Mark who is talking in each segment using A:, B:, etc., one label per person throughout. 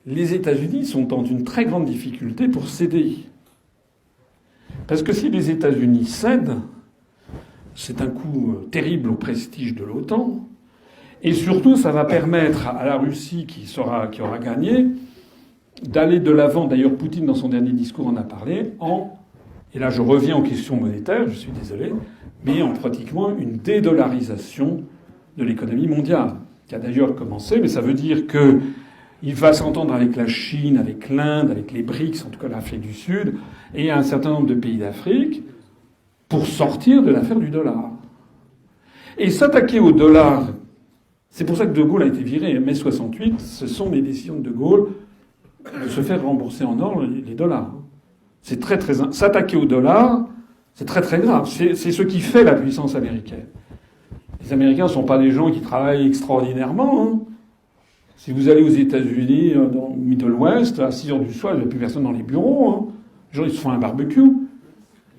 A: les États-Unis sont dans une très grande difficulté pour céder. Parce que si les États-Unis cèdent, c'est un coup terrible au prestige de l'OTAN. Et surtout, ça va permettre à la Russie, qui aura gagné, d'aller de l'avant. D'ailleurs, Poutine, dans son dernier discours, en a parlé, et là je reviens aux questions monétaires, je suis désolé, mais en pratiquement une dédollarisation de l'économie mondiale, qui a d'ailleurs commencé, mais ça veut dire qu'il va s'entendre avec la Chine, avec l'Inde, avec les BRICS, en tout cas l'Afrique du Sud, et un certain nombre de pays d'Afrique, pour sortir de l'affaire du dollar. Et s'attaquer au dollar, c'est pour ça que De Gaulle a été viré. Mai 68, ce sont les décisions de De Gaulle de se faire rembourser en or les dollars. C'est très très s'attaquer au dollar, c'est très très grave. C'est ce qui fait la puissance américaine. Les Américains ne sont pas des gens qui travaillent extraordinairement. Hein. Si vous allez aux États-Unis, dans le Middle West, à 6 heures du soir, il n'y a plus personne dans les bureaux. Hein. Les gens ils se font un barbecue.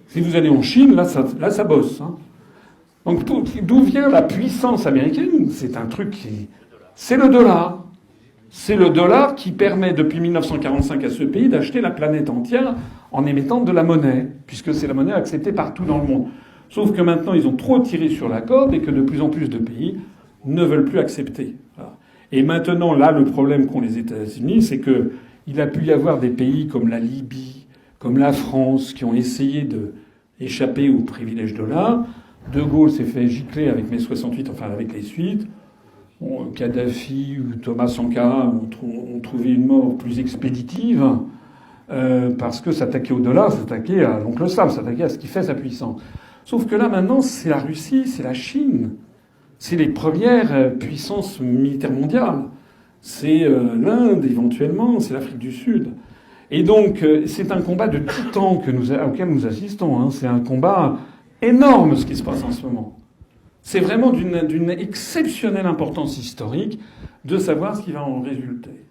A: Si vous allez en Chine, là ça bosse. Hein. Donc d'où vient la puissance américaine? C'est un truc qui... C'est le dollar. C'est le dollar qui permet depuis 1945 à ce pays d'acheter la planète entière en émettant de la monnaie, puisque c'est la monnaie acceptée partout dans le monde. Sauf que maintenant, ils ont trop tiré sur la corde et que de plus en plus de pays ne veulent plus accepter. Voilà. Et maintenant, là, le problème qu'ont les États-Unis, c'est que il a pu y avoir des pays comme la Libye, comme la France, qui ont essayé d'échapper au privilège dollar. De Gaulle s'est fait gicler avec mai 68, enfin avec les suites. Kadhafi ou Thomas Sankara ont trouvé une mort plus expéditive parce que s'attaquer au dollar, s'attaquer à l'oncle Sam, s'attaquer à ce qui fait sa puissance. Sauf que là maintenant, c'est la Russie, c'est la Chine, c'est les premières puissances militaires mondiales, c'est l'Inde éventuellement, c'est l'Afrique du Sud. Et donc c'est un combat de titans auquel nous assistons. Hein. C'est un combat énorme ce qui se passe en ce moment. C'est vraiment d'une exceptionnelle importance historique de savoir ce qui va en résulter.